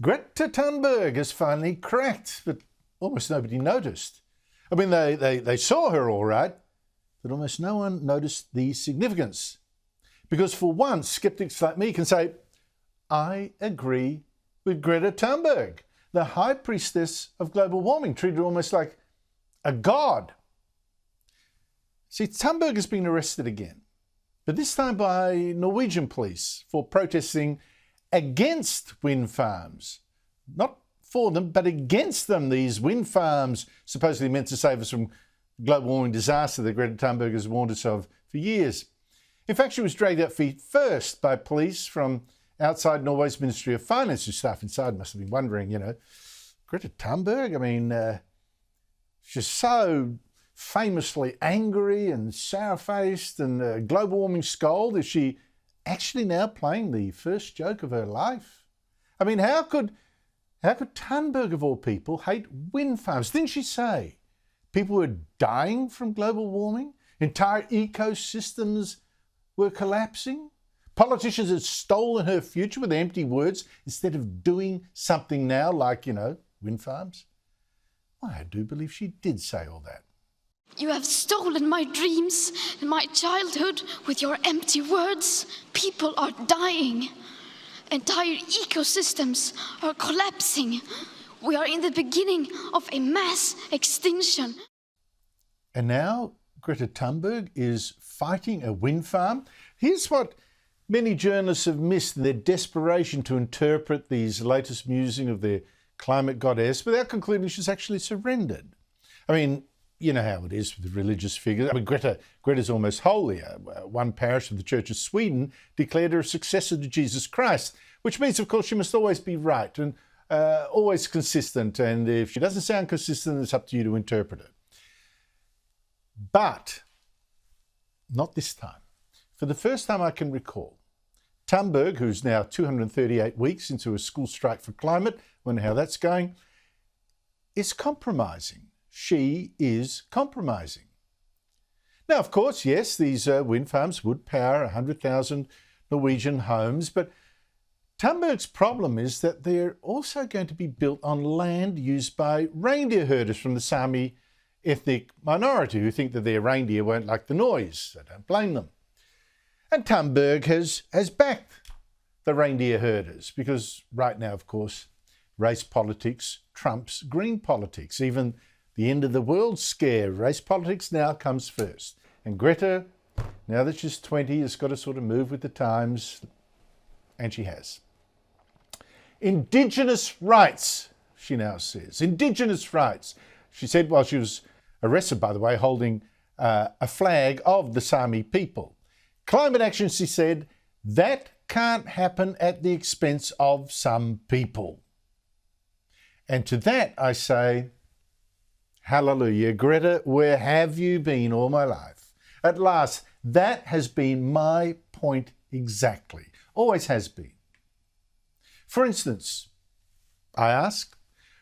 Greta Thunberg has finally cracked, but almost nobody noticed. I mean, they saw her all right, but almost no one noticed the significance. Because for once, skeptics like me can say, I agree with Greta Thunberg, the high priestess of global warming, treated almost like a god. See, Thunberg has been arrested again, but this time by Norwegian police for protesting against wind farms. Not for them, but against them, these wind farms supposedly meant to save us from global warming disaster that Greta Thunberg has warned us of for years. In fact, she was dragged out feet first by police from outside Norway's Ministry of Finance, whose staff inside must have been wondering, Greta Thunberg, I mean, she's so famously angry and sour-faced and a global warming scold. Is she actually now playing the first joke of her life? I mean, how could Thunberg, of all people, hate wind farms? Didn't she say people were dying from global warming? Entire ecosystems were collapsing? Politicians had stolen her future with empty words instead of doing something now like, wind farms? Well, I do believe she did say all that. You have stolen my dreams and my childhood with your empty words. People are dying. Entire ecosystems are collapsing. We are in the beginning of a mass extinction. And now Greta Thunberg is fighting a wind farm. Here's what many journalists have missed in their desperation to interpret these latest musings of their climate goddess without concluding she's actually surrendered. I mean, you know how it is with religious figures. I mean, Greta's almost holy. One parish of the Church of Sweden declared her a successor to Jesus Christ, which means, of course, she must always be right and always consistent. And if she doesn't sound consistent, it's up to you to interpret it. But not this time. For the first time I can recall, Thunberg, who's now 238 weeks into a school strike for climate, wonder how that's going, is compromising. She is compromising. Now, of course, yes, these wind farms would power 100,000 Norwegian homes, but Thunberg's problem is that they're also going to be built on land used by reindeer herders from the Sami ethnic minority who think that their reindeer won't like the noise. I don't blame them. And Thunberg has backed the reindeer herders because right now, of course, race politics trumps green politics. Even the end of the world scare, race politics now comes first. And Greta, now that she's 20, has got to sort of move with the times, and she has. Indigenous rights, she now says. Indigenous rights. She said while she was arrested, by the way, holding a flag of the Sami people. Climate action, she said, that can't happen at the expense of some people. And to that I say, hallelujah. Greta, where have you been all my life? At last, that has been my point exactly. Always has been. For instance, I ask,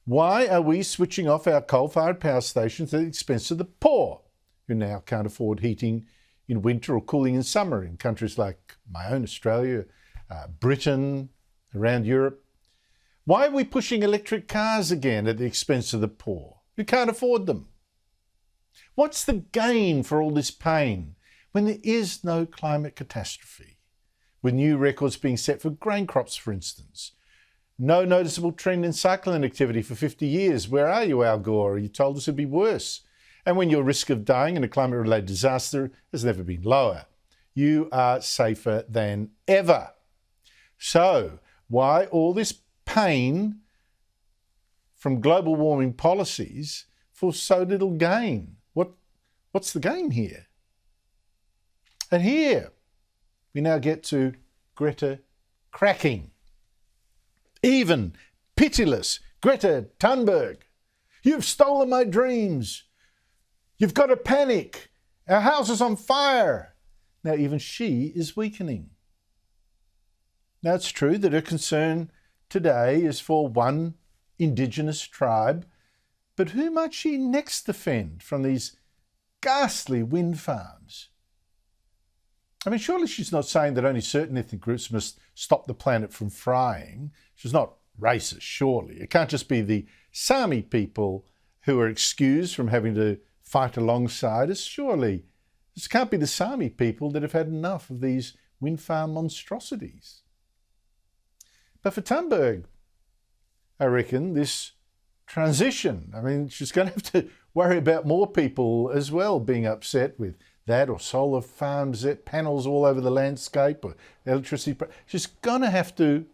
why are we switching off our coal-fired power stations at the expense of the poor, who now can't afford heating in winter or cooling in summer in countries like my own Australia, Britain, around Europe? Why are we pushing electric cars again at the expense of the poor who can't afford them? What's the gain for all this pain when there is no climate catastrophe? With new records being set for grain crops, for instance. No noticeable trend in cyclone activity for 50 years. Where are you, Al Gore? You told us it'd be worse. And when your risk of dying in a climate-related disaster has never been lower. You are safer than ever. So, why all this pain from global warming policies for so little gain? What's the game here? And here we now get to Greta cracking. Even pitiless Greta Thunberg. You've stolen my dreams. You've got to panic. Our house is on fire. Now even she is weakening. Now it's true that her concern today is for one indigenous tribe, but who might she next defend from these ghastly wind farms? I mean, surely she's not saying that only certain ethnic groups must stop the planet from frying. She's not racist, surely. It can't just be the Sami people who are excused from having to fight alongside us. Surely this can't be the Sami people that have had enough of these wind farm monstrosities. But for Thunberg, I reckon this transition, I mean, she's going to have to worry about more people as well being upset with that, or solar farms, panels all over the landscape, or electricity. She's going to have to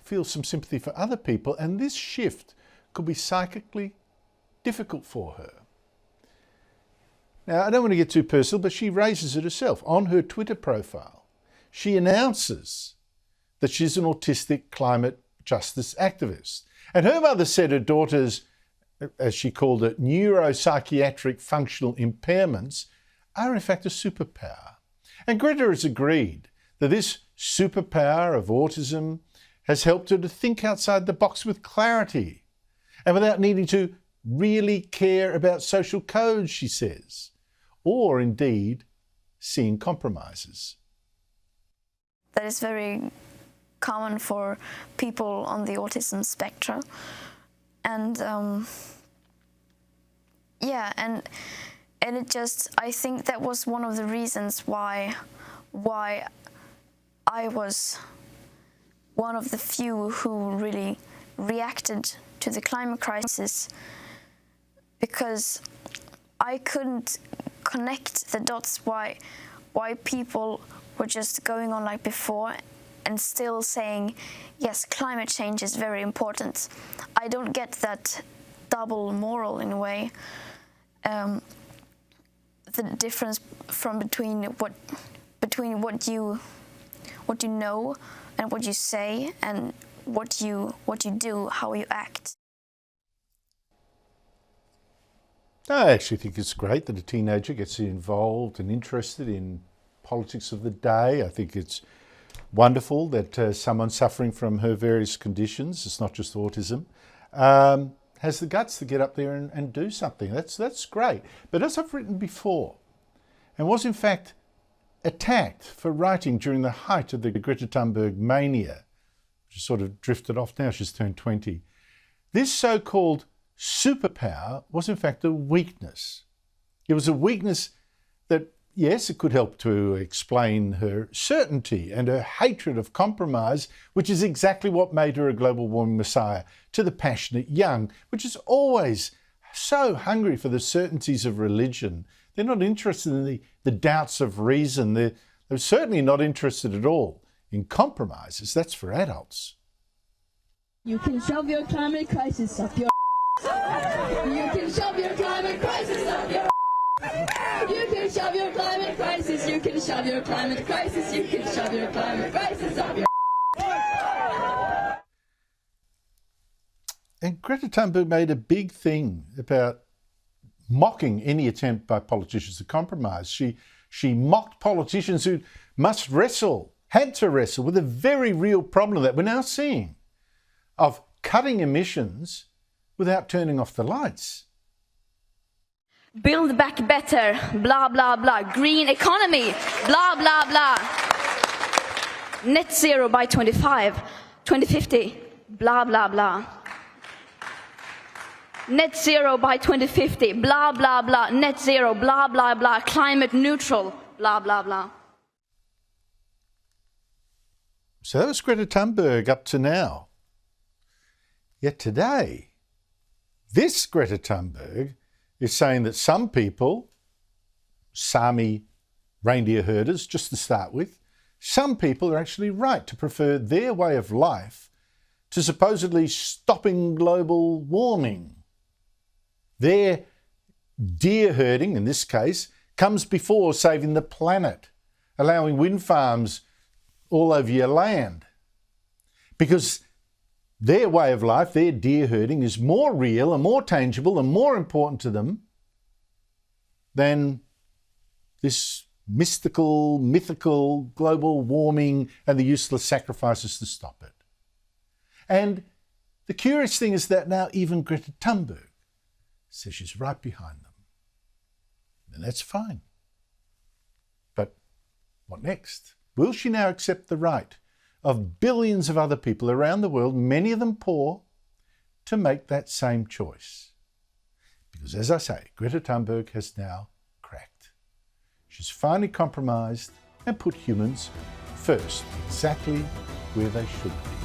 feel some sympathy for other people, and this shift could be psychically difficult for her. Now, I don't want to get too personal, but she raises it herself. On her Twitter profile, she announces that she's an autistic climate justice activist. And her mother said her daughter's, as she called it, neuropsychiatric functional impairments are in fact a superpower. And Greta has agreed that this superpower of autism has helped her to think outside the box with clarity and without needing to really care about social codes, she says, or indeed seeing compromises. That is very common for people on the autism spectrum. And and it just, I think that was one of the reasons why I was one of the few who really reacted to the climate crisis, because I couldn't connect the dots why people were just going on like before and still saying, yes, climate change is very important. I don't get that double moral in a way. The difference between what you know and what you say and what you do, how you act. I actually think it's great that a teenager gets involved and interested in politics of the day. I think it's wonderful that someone suffering from her various conditions, it's not just autism, has the guts to get up there and do something. That's great. But as I've written before, and was in fact attacked for writing during the height of the Greta Thunberg mania, which has sort of drifted off now, she's turned 20, this so-called superpower was in fact a weakness. It was a weakness that, yes, it could help to explain her certainty and her hatred of compromise, which is exactly what made her a global warming messiah to the passionate young, which is always so hungry for the certainties of religion. They're not interested in the doubts of reason. They're certainly not interested at all in compromises. That's for adults. You can shove your climate crisis up your You can shove your climate crisis up your You can shove your climate crisis. You can shove your climate crisis. You can shove your climate crisis up your And Greta Thunberg made a big thing about mocking any attempt by politicians to compromise. She mocked politicians who had to wrestle with a very real problem that we're now seeing of cutting emissions without turning off the lights. Build back better, blah, blah, blah. Green economy, blah, blah, blah. Net zero by 2050, blah, blah, blah. Net zero by 2050, blah, blah, blah. Net zero, blah, blah, blah. Climate neutral, blah, blah, blah. So that was Greta Thunberg up to now. Yet today, this Greta Thunberg is saying that some people, Sami reindeer herders, just to start with, some people are actually right to prefer their way of life to supposedly stopping global warming. Their deer herding, in this case, comes before saving the planet, allowing wind farms all over your land. Because their way of life, their deer herding, is more real and more tangible and more important to them than this mystical, mythical global warming and the useless sacrifices to stop it. And the curious thing is that now even Greta Thunberg says she's right behind them. And that's fine. But what next? Will she now accept the right of billions of other people around the world, many of them poor, to make that same choice. Because as I say, Greta Thunberg has now cracked. She's finally compromised and put humans first, exactly where they should be.